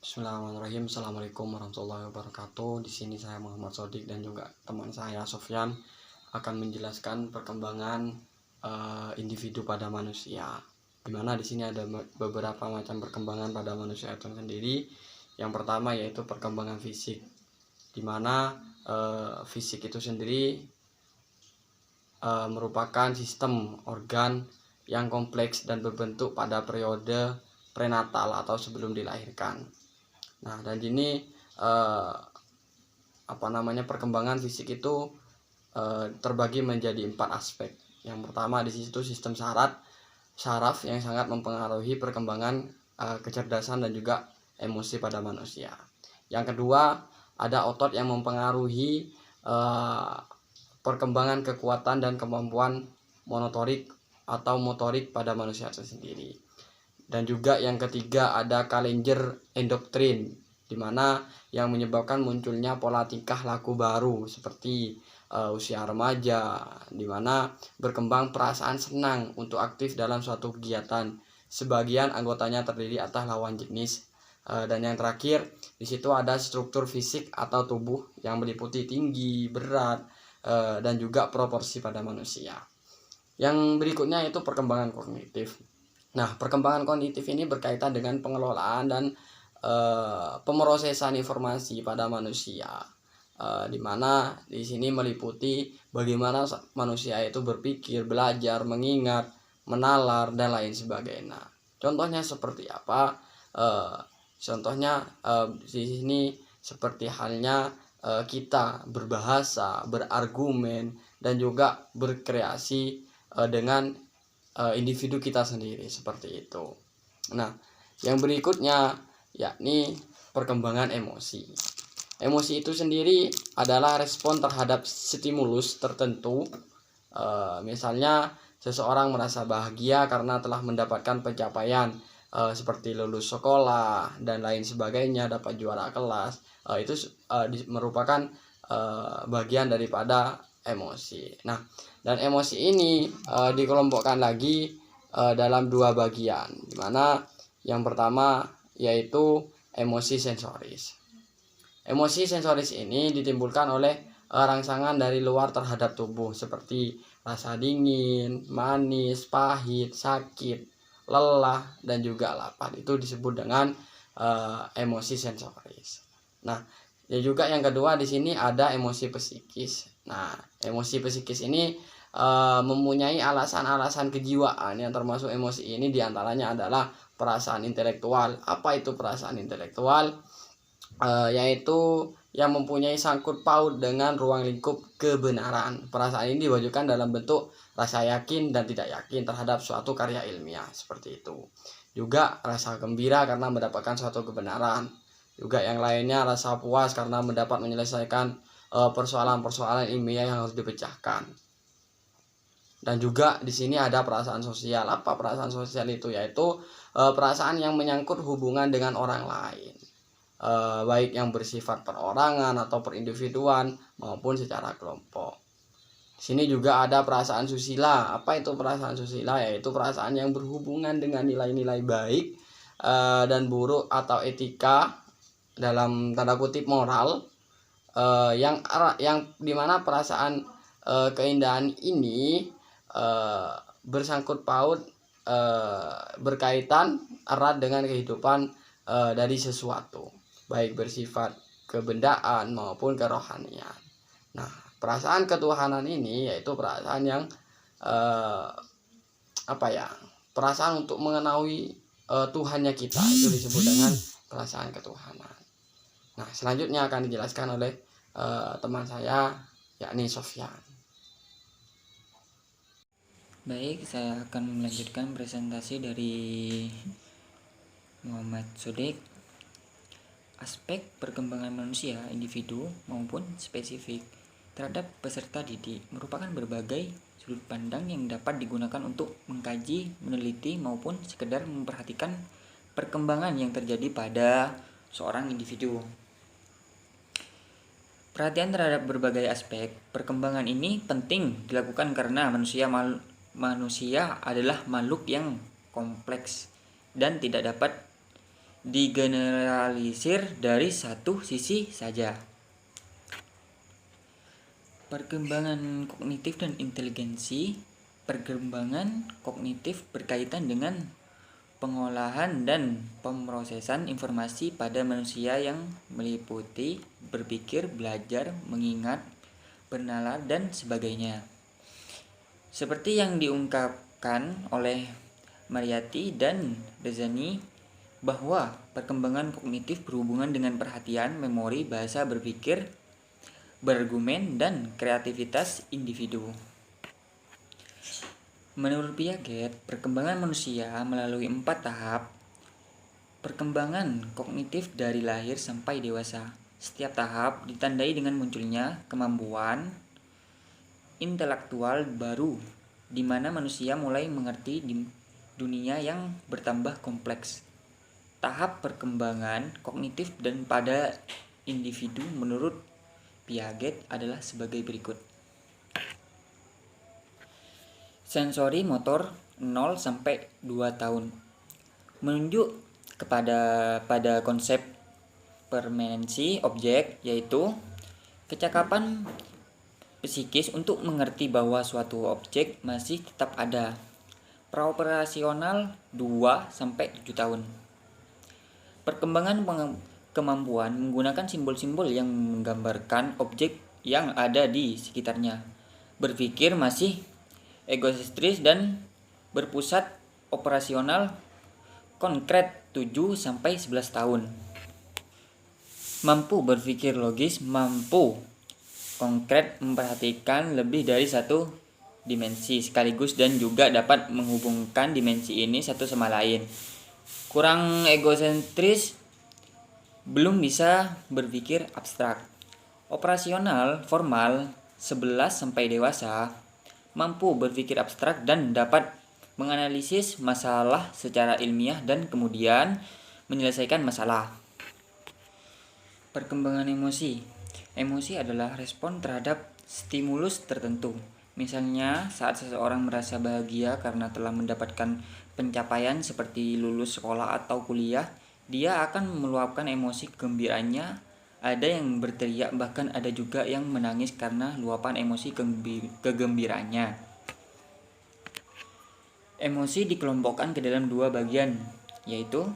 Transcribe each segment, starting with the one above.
Bismillahirrahmanirrahim. Assalamualaikum warahmatullahi wabarakatuh. Di sini saya Muhammad Sodik dan juga teman saya Sofyan akan menjelaskan perkembangan individu pada manusia. Di mana di sini ada beberapa macam perkembangan pada manusia itu sendiri. Yang pertama yaitu perkembangan fisik, di mana fisik itu sendiri merupakan sistem organ yang kompleks dan berbentuk pada periode prenatal atau sebelum dilahirkan. Nah, dan ini perkembangan fisik itu terbagi menjadi 4 aspek. Yang pertama di situ sistem saraf yang sangat mempengaruhi perkembangan kecerdasan dan juga emosi pada manusia. Yang kedua ada otot yang mempengaruhi perkembangan kekuatan dan kemampuan motorik atau motorik pada manusia itu sendiri. Dan juga yang ketiga ada kalender endoktrin, di mana yang menyebabkan munculnya pola tingkah laku baru seperti usia remaja, di mana berkembang perasaan senang untuk aktif dalam suatu kegiatan. Sebagian anggotanya terdiri atas lawan jenis. Dan yang terakhir di situ ada struktur fisik atau tubuh yang meliputi tinggi, berat, dan juga proporsi pada manusia. Yang berikutnya itu perkembangan kognitif. Nah, perkembangan kognitif ini berkaitan dengan pengelolaan dan pemrosesan informasi pada manusia, di mana di sini meliputi bagaimana manusia itu berpikir, belajar, mengingat, menalar, dan lain sebagainya. Contohnya seperti apa? Contohnya di sini seperti halnya kita berbahasa, berargumen, dan juga berkreasi dengan individu kita sendiri seperti itu. Nah, yang berikutnya yakni perkembangan emosi. Emosi itu sendiri adalah respon terhadap stimulus tertentu. Misalnya seseorang merasa bahagia karena telah mendapatkan pencapaian seperti lulus sekolah dan lain sebagainya, dapat juara kelas. Itu merupakan bagian daripada emosi. Nah, dan emosi ini dikelompokkan lagi dalam 2 bagian, di mana yang pertama yaitu emosi sensoris. Emosi sensoris ini ditimbulkan oleh rangsangan dari luar terhadap tubuh seperti rasa dingin, manis, pahit, sakit, lelah, dan juga lapar. Itu disebut dengan emosi sensoris. Nah, ya juga yang kedua di sini ada emosi psikis. Nah, emosi psikis ini mempunyai alasan-alasan kejiwaan, yang termasuk emosi ini diantaranya adalah perasaan intelektual. Apa itu perasaan intelektual? Yaitu yang mempunyai sangkut paut dengan ruang lingkup kebenaran. Perasaan ini diwajibkan dalam bentuk rasa yakin dan tidak yakin terhadap suatu karya ilmiah seperti itu. Juga rasa gembira karena mendapatkan suatu kebenaran. Juga yang lainnya rasa puas karena mendapat menyelesaikan persoalan-persoalan ilmiah yang harus dipecahkan. Dan juga di sini ada perasaan sosial. Apa perasaan sosial itu? Yaitu perasaan yang menyangkut hubungan dengan orang lain, baik yang bersifat perorangan atau perindividuan maupun secara kelompok. Di sini juga ada perasaan susila. Apa itu perasaan susila? Yaitu perasaan yang berhubungan dengan nilai-nilai baik dan buruk atau etika dalam tanda kutip moral, yang dimana perasaan keindahan ini bersangkut paut berkaitan erat dengan kehidupan dari sesuatu, baik bersifat kebendaan maupun kerohanian. Nah, perasaan ketuhanan ini yaitu perasaan yang perasaan untuk mengetahui Tuhannya kita, itu disebut dengan perasaan ketuhanan. Nah, selanjutnya akan dijelaskan oleh teman saya yakni Sofyan. Baik, saya akan melanjutkan presentasi dari Muhammad Sodik. Aspek perkembangan manusia, individu maupun spesifik terhadap peserta didik merupakan berbagai sudut pandang yang dapat digunakan untuk mengkaji, meneliti maupun sekedar memperhatikan perkembangan yang terjadi pada seorang individu. Perhatian terhadap berbagai aspek perkembangan ini penting dilakukan karena manusia adalah makhluk yang kompleks dan tidak dapat digeneralisir dari satu sisi saja. Perkembangan kognitif dan inteligensi. Perkembangan kognitif berkaitan dengan pengolahan dan pemrosesan informasi pada manusia yang meliputi berpikir, belajar, mengingat, bernalar, dan sebagainya. Seperti yang diungkapkan oleh Mariyati dan Rezani bahwa perkembangan kognitif berhubungan dengan perhatian, memori, bahasa berpikir, berargumen, dan kreativitas individu. Menurut Piaget, perkembangan manusia melalui 4 tahap perkembangan kognitif dari lahir sampai dewasa. Setiap tahap ditandai dengan munculnya kemampuan intelektual baru, di mana manusia mulai mengerti di dunia yang bertambah kompleks. Tahap perkembangan kognitif dan pada individu menurut Piaget adalah sebagai berikut. Sensori motor 0 sampai 2 tahun. Menunjuk pada konsep permanensi objek, yaitu kecakapan psikis untuk mengerti bahwa suatu objek masih tetap ada. Praoperasional 2 sampai 7 tahun. Perkembangan kemampuan menggunakan simbol-simbol yang menggambarkan objek yang ada di sekitarnya. Berpikir masih egosentris dan berpusat operasional konkret 7 sampai 11 tahun. Mampu berpikir logis, mampu konkret memperhatikan lebih dari satu dimensi sekaligus dan juga dapat menghubungkan dimensi ini satu sama lain. Kurang egosentris, belum bisa berpikir abstrak. Operasional formal 11 sampai dewasa, mampu berpikir abstrak dan dapat menganalisis masalah secara ilmiah dan kemudian menyelesaikan masalah. Perkembangan emosi. Emosi adalah respon terhadap stimulus tertentu. Misalnya, saat seseorang merasa bahagia karena telah mendapatkan pencapaian seperti lulus sekolah atau kuliah, dia akan meluapkan emosi kegembiraannya. Ada yang berteriak, bahkan ada juga yang menangis karena luapan emosi kegembiraannya. Emosi dikelompokkan ke dalam 2 bagian, yaitu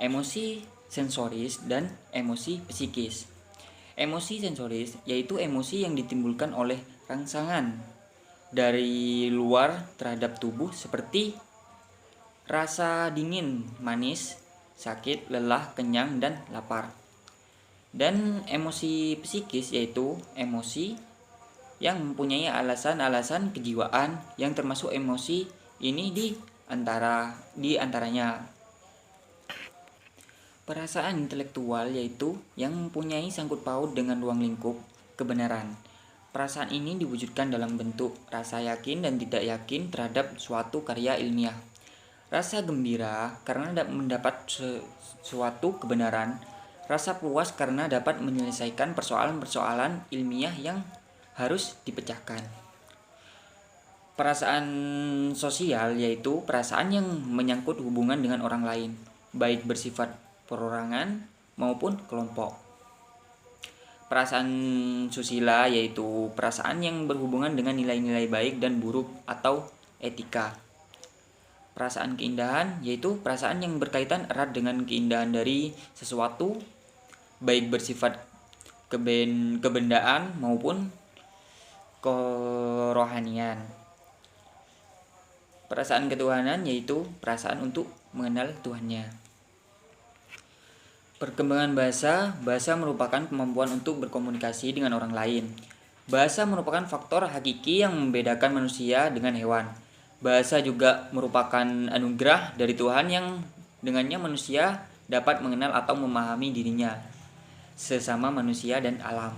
emosi sensoris dan emosi psikis. Emosi sensoris yaitu emosi yang ditimbulkan oleh rangsangan dari luar terhadap tubuh seperti rasa dingin, manis, sakit, lelah, kenyang, dan lapar. Dan emosi psikis yaitu emosi yang mempunyai alasan-alasan kejiwaan yang termasuk emosi ini di antaranya perasaan intelektual yaitu yang mempunyai sangkut paut dengan ruang lingkup kebenaran. Perasaan ini diwujudkan dalam bentuk rasa yakin dan tidak yakin terhadap suatu karya ilmiah. Rasa gembira karena mendapat suatu kebenaran. Rasa puas karena dapat menyelesaikan persoalan-persoalan ilmiah yang harus dipecahkan. Perasaan sosial yaitu perasaan yang menyangkut hubungan dengan orang lain, baik bersifat perorangan maupun kelompok. Perasaan susila yaitu perasaan yang berhubungan dengan nilai-nilai baik dan buruk atau etika. Perasaan keindahan yaitu perasaan yang berkaitan erat dengan keindahan dari sesuatu, baik bersifat kebendaan maupun kerohanian. Perasaan ketuhanan yaitu perasaan untuk mengenal Tuhannya. Perkembangan bahasa. Bahasa merupakan kemampuan untuk berkomunikasi dengan orang lain. Bahasa merupakan faktor hakiki yang membedakan manusia dengan hewan. Bahasa juga merupakan anugerah dari Tuhan yang dengannya manusia dapat mengenal atau memahami dirinya, sesama manusia dan alam.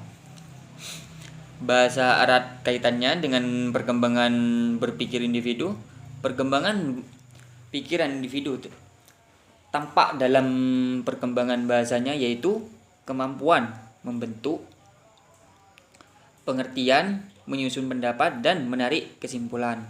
Bahasa erat kaitannya dengan perkembangan berpikir individu. Perkembangan pikiran individu tampak dalam perkembangan bahasanya yaitu kemampuan membentuk, pengertian, menyusun pendapat, dan menarik kesimpulan.